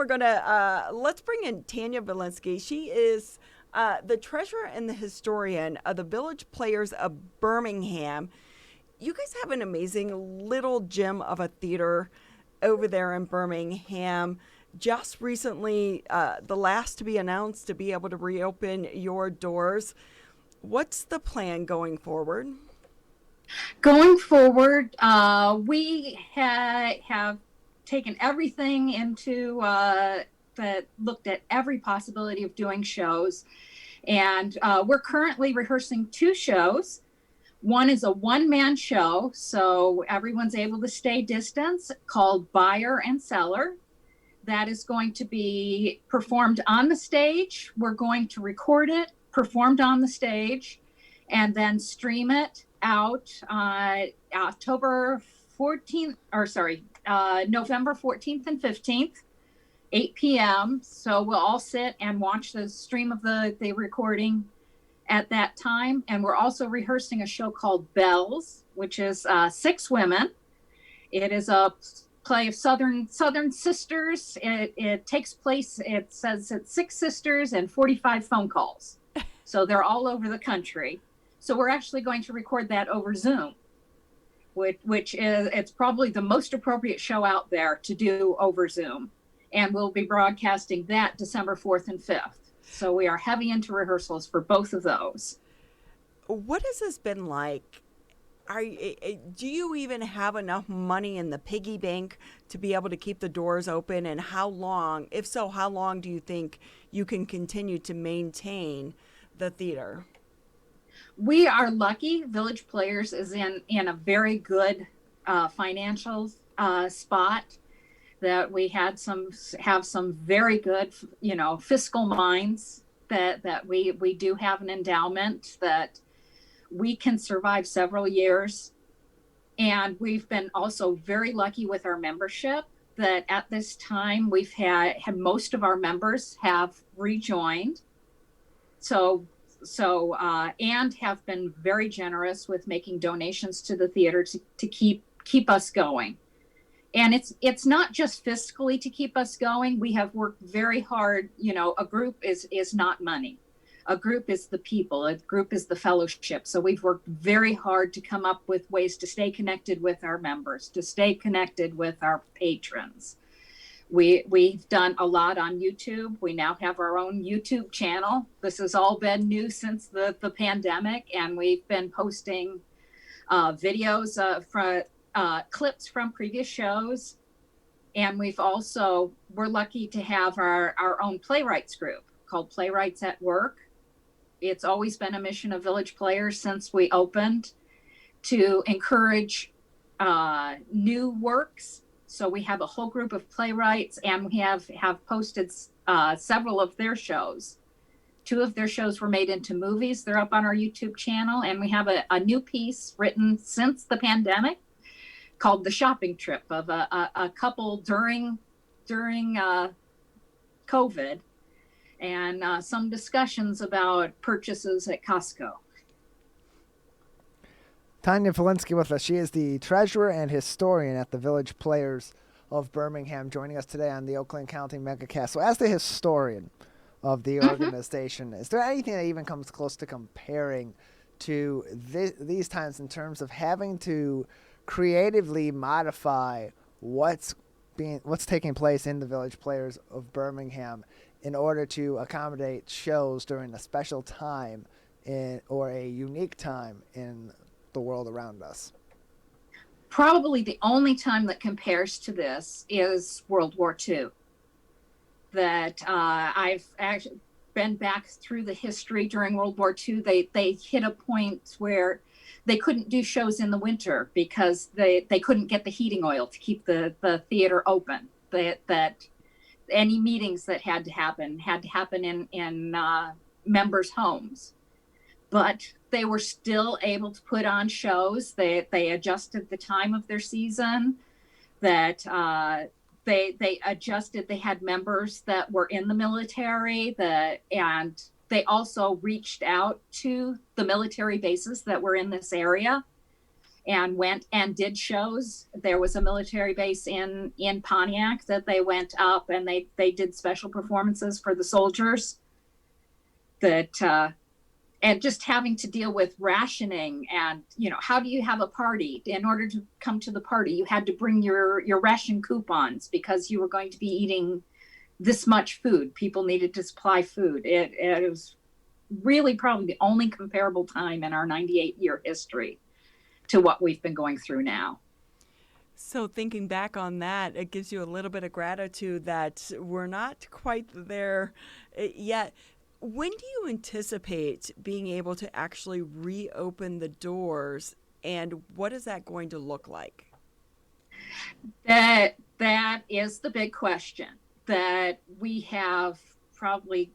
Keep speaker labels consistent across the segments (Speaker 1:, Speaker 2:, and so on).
Speaker 1: let's bring in Tania Velinsky. She is the treasurer and the historian of the Village Players of Birmingham. You guys have an amazing little gem of a theater over there in Birmingham. Just recently, the last to be announced to be able to reopen your doors. What's the plan going forward?
Speaker 2: Going forward, we have taken everything into that looked at every possibility of doing shows. And we're currently rehearsing 2 shows. One is a one-man show, so everyone's able to stay distance, called Buyer and Seller. That is going to be performed on the stage. We're going to record it, performed on the stage, and then stream it out November 14th and 15th, 8 p.m. So we'll all sit and watch the stream of the recording at that time. And we're also rehearsing a show called Bells, which is 6 women. It is a play of Southern sisters. It takes place, it says it's 6 sisters and 45 phone calls. So they're all over the country. So we're actually going to record that over Zoom, which is, it's probably the most appropriate show out there to do over Zoom. And we'll be broadcasting that December 4th and 5th. So we are heavy into rehearsals for both of those.
Speaker 1: What has this been like? Do you even have enough money in the piggy bank to be able to keep the doors open? And how long, if so, how long do you think you can continue to maintain the theater?
Speaker 2: We are lucky. Village Players is in a very good financial spot. That we have some very good, fiscal minds. That we do have an endowment that we can survive several years, and we've been also very lucky with our membership. That at this time we've had most of our members have rejoined. And have been very generous with making donations to the theater to keep us going. And it's not just fiscally to keep us going. We have worked very hard. A group is not money. A group is the people. A group is the fellowship. So we've worked very hard to come up with ways to stay connected with our members, to stay connected with our patrons. We've done a lot on YouTube. We now have our own YouTube channel. This has all been new since the pandemic, and we've been posting videos from clips from previous shows. And we're lucky to have our own playwrights group called Playwrights at Work. It's always been a mission of Village Players since we opened to encourage new works. So we have a whole group of playwrights, and we have posted several of their shows. 2 of their shows were made into movies. They're up on our YouTube channel. And we have a new piece written since the pandemic called The Shopping Trip, of a couple during COVID, and some discussions about purchases at Costco.
Speaker 3: Tania Velinsky with us. She is the treasurer and historian at the Village Players of Birmingham, joining us today on the Oakland County Megacast. So as the historian of the organization, is there anything that even comes close to comparing to these times in terms of having to creatively modify what's taking place in the Village Players of Birmingham in order to accommodate shows during a special time or a unique time in the world around us?
Speaker 2: Probably the only time that compares to this is World War II. That I've actually been back through the history during World War II. They hit a point where they couldn't do shows in the winter because they couldn't get the heating oil to keep the theater open. That any meetings that had to happen in members' homes. But they were still able to put on shows. They adjusted the time of their season. That they adjusted. They had members that were in the military. And they also reached out to the military bases that were in this area and went and did shows. There was a military base in Pontiac that they went up, and they did special performances for the soldiers. That and just having to deal with rationing, and how do you have a party? In order to come to the party, you had to bring your ration coupons because you were going to be eating this much food. People needed to supply food. It was really probably the only comparable time in our 98-year history to what we've been going through now.
Speaker 1: So thinking back on that, it gives you a little bit of gratitude that we're not quite there yet. When do you anticipate being able to actually reopen the doors, and what is that going to look like?
Speaker 2: That is the big question. That we have probably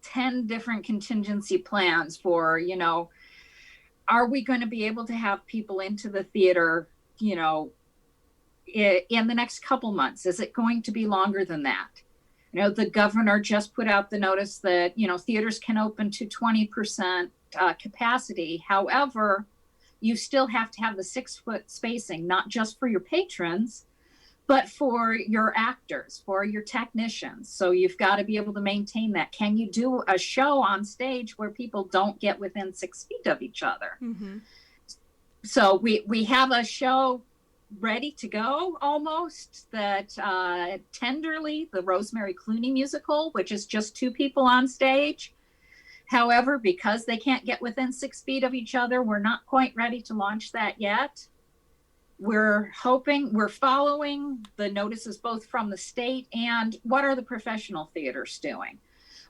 Speaker 2: 10 different contingency plans for, are we going to be able to have people into the theater, in the next couple months? Is it going to be longer than that? The governor just put out the notice that, theaters can open to 20% capacity. However, you still have to have the 6-foot spacing, not just for your patrons, but for your actors, for your technicians. So you've got to be able to maintain that. Can you do a show on stage where people don't get within 6 feet of each other? Mm-hmm. So we have a show ready to go almost, that Tenderly, the Rosemary Clooney musical, which is just 2 people on stage. However, because they can't get within 6 feet of each other, we're not quite ready to launch that yet. We're following the notices both from the state and what are the professional theaters doing?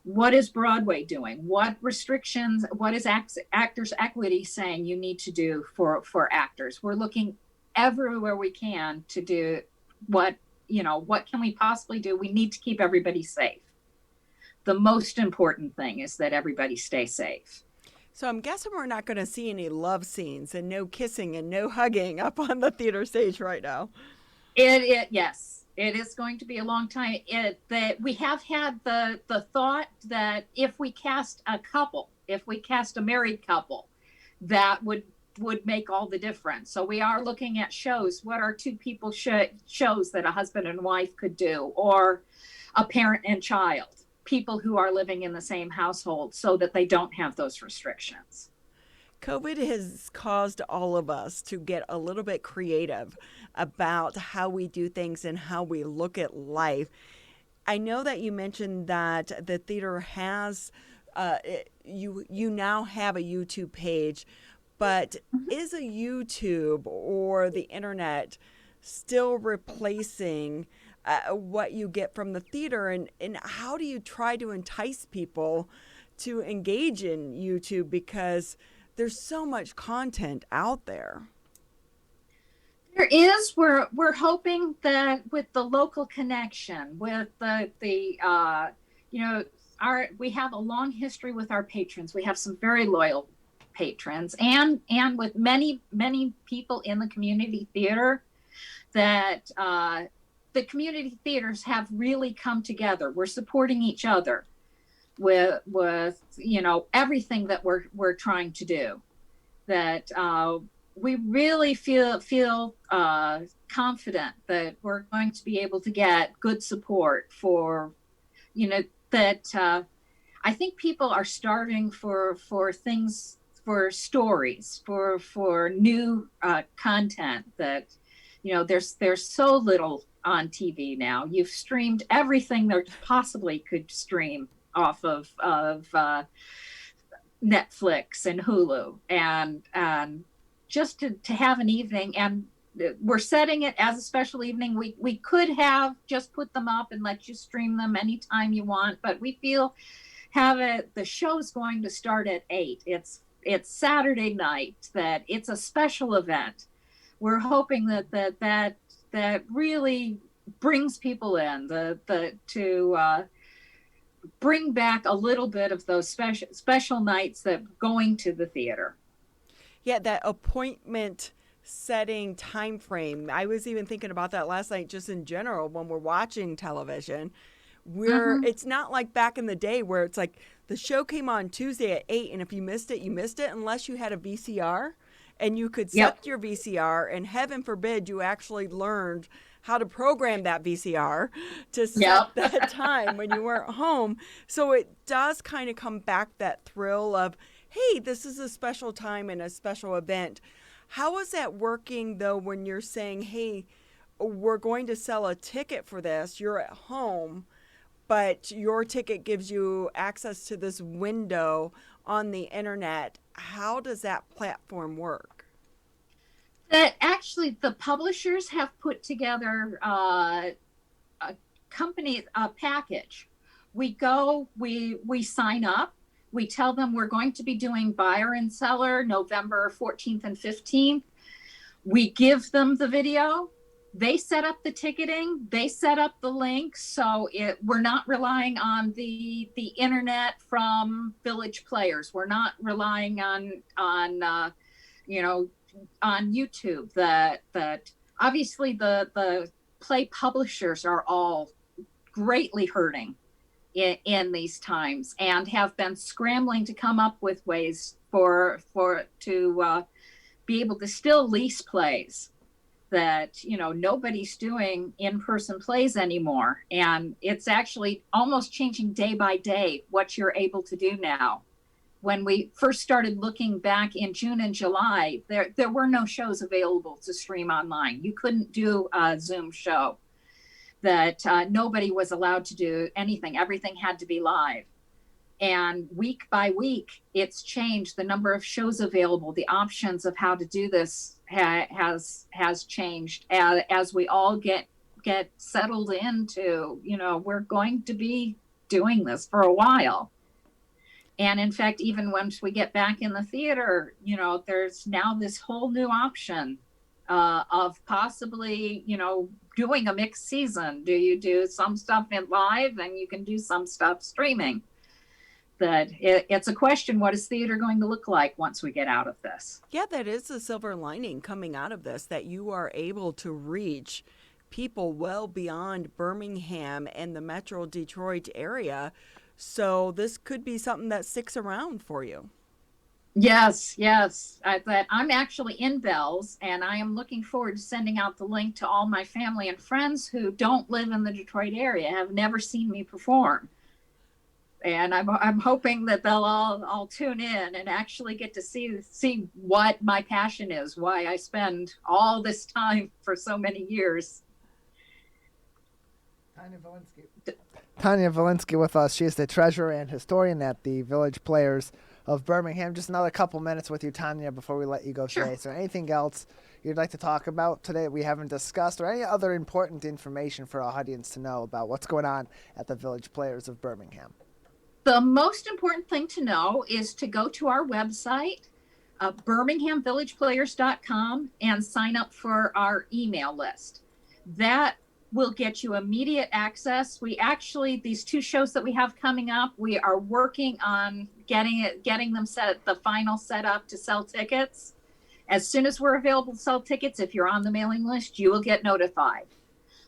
Speaker 2: What is Broadway doing? What restrictions, what is Actors Equity saying you need to do for actors? We're looking everywhere we can to do what can we possibly do? We need to keep everybody safe. The most important thing is that everybody stay safe.
Speaker 1: So I'm guessing we're not going to see any love scenes and no kissing and no hugging up on the theater stage right now.
Speaker 2: Yes, it is going to be a long time. That we have had the thought that if we cast a married couple, that would make all the difference. So we are looking at shows. What are 2 people shows that a husband and wife could do, or a parent and child? People who are living in the same household, so that they don't have those restrictions.
Speaker 1: COVID has caused all of us to get a little bit creative about how we do things and how we look at life. I know that you mentioned that the theater has, you now have a YouTube page, but is a YouTube or the internet still replacing what you get from the theater, and how do you try to entice people to engage in YouTube, because there's so much content out there?
Speaker 2: There is. We're hoping that with the local connection, with we have a long history with our patrons. We have some very loyal patrons, and with many people in the community theater, that the community theaters have really come together. We're supporting each other with everything that we're trying to do. That we really feel confident that we're going to be able to get good support for, that I think people are starving for things, for stories, for new content. That there's so little on TV now. You've streamed everything there possibly could stream off of Netflix and Hulu, and just to have an evening, and we're setting it as a special evening. We could have just put them up and let you stream them anytime you want, but we feel the show's going to start at 8. It's Saturday night, that it's a special event. We're hoping that really brings people in, to bring back a little bit of those special nights that going to the theater.
Speaker 1: Yeah, that appointment setting time frame. I was even thinking about that last night, just in general, when we're watching television. It's not like back in the day where it's like the show came on Tuesday at 8, and if you missed it, you missed it, unless you had a VCR. and you could
Speaker 2: Yep.
Speaker 1: set your VCR, and heaven forbid you actually learned how to program that VCR to set
Speaker 2: Yep.
Speaker 1: that time when you weren't home. So it does kind of come back that thrill of, hey, this is a special time and a special event. How is that working, though, when you're saying, hey, we're going to sell a ticket for this, you're at home, but your ticket gives you access to this window on the internet? How does that platform work?
Speaker 2: That actually the publishers have put together a package. We sign up. We tell them we're going to be doing buyer and seller November 14th and 15th. We give them the video. They set up the ticketing. They set up the links. So we're not relying on the internet from Village Players. We're not relying on YouTube. That obviously the play publishers are all greatly hurting in these times and have been scrambling to come up with ways to be able to still lease plays. That nobody's doing in-person plays anymore, and it's actually almost changing day by day what you're able to do now. When we first started looking back in June and July, there were no shows available to stream online. You couldn't do a Zoom show. That nobody was allowed to do anything. Everything had to be live. And week by week, it's changed. The number of shows available, the options of how to do this has changed as we all get settled into, we're going to be doing this for a while. And in fact, even once we get back in the theater, there's now this whole new option of possibly, doing a mixed season. Do you do some stuff in live and you can do some stuff streaming? That it's a question, what is theater going to look like once we get out of this?
Speaker 1: Yeah, that is the silver lining coming out of this, that you are able to reach people well beyond Birmingham and the Metro Detroit area. So this could be something that sticks around for you.
Speaker 2: Yes. I'm actually in Bells, and I am looking forward to sending out the link to all my family and friends who don't live in the Detroit area, have never seen me perform. And I'm hoping that they'll all tune in and actually get to see what my passion is, why I spend all this time for so many years.
Speaker 3: Tania Velinsky with us. She is the treasurer and historian at the Village Players of Birmingham. Just another couple minutes with you, Tania, before we let you go today. Sure. Is there anything else you'd like to talk about today that we haven't discussed, or any other important information for our audience to know about what's going on at the Village Players of Birmingham?
Speaker 2: The most important thing to know is to go to our website, birminghamvillageplayers.com, and sign up for our email list. That will get you immediate access. These two shows that we have coming up, we are working on getting them the final setup to sell tickets. As soon as we're available to sell tickets, if you're on the mailing list, you will get notified.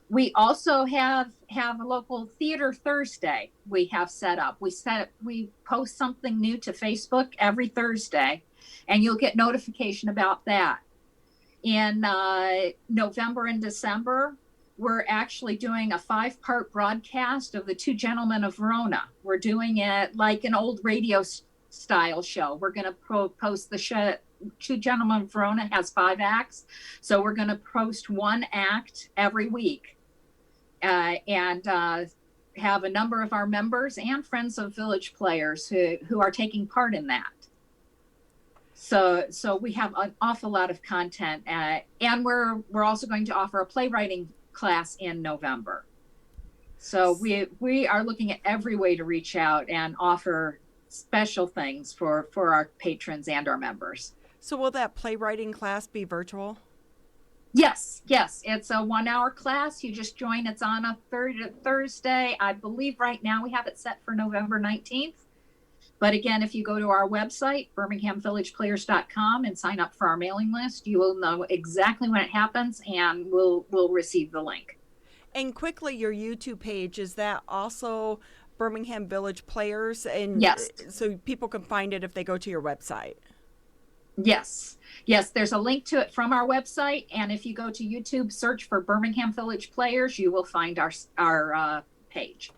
Speaker 2: We also have a local theater Thursday we have set up. We post something new to Facebook every Thursday, and you'll get notification about that. In November and December, we're actually doing a 5-part broadcast of the Two Gentlemen of Verona. We're doing it like an old radio style show. We're going to post the show. Two Gentlemen of Verona has 5 acts, so we're going to post one act every week. And have a number of our members and friends of Village Players who are taking part in that. So we have an awful lot of content, and we're also going to offer a playwriting class in November. So we are looking at every way to reach out and offer special things for our patrons and our members.
Speaker 1: So will that playwriting class be virtual?
Speaker 2: Yes. It's a 1-hour class. You just join. It's on a Thursday. I believe right now we have it set for November 19th. But again, if you go to our website, birminghamvillageplayers.com, and sign up for our mailing list, you will know exactly when it happens, and we'll receive the link.
Speaker 1: And quickly, your YouTube page, is that also Birmingham Village Players? And
Speaker 2: yes.
Speaker 1: So people can find it if they go to your website.
Speaker 2: Yes. Yes, there's a link to it from our website. And if you go to YouTube, search for Birmingham Village Players, you will find our page.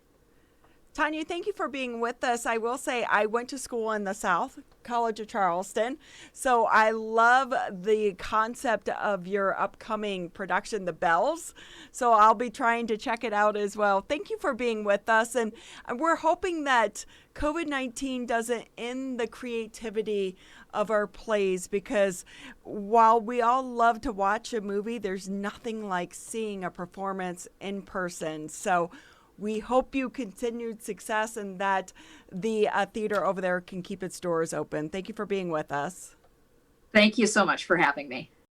Speaker 1: Tania, thank you for being with us. I will say I went to school in the South, College of Charleston, so I love the concept of your upcoming production, The Bells. So I'll be trying to check it out as well. Thank you for being with us, and we're hoping that COVID-19 doesn't end the creativity of our plays, because while we all love to watch a movie, there's nothing like seeing a performance in person. So we hope you continued success and that the theater over there can keep its doors open. Thank you for being with us.
Speaker 2: Thank you so much for having me.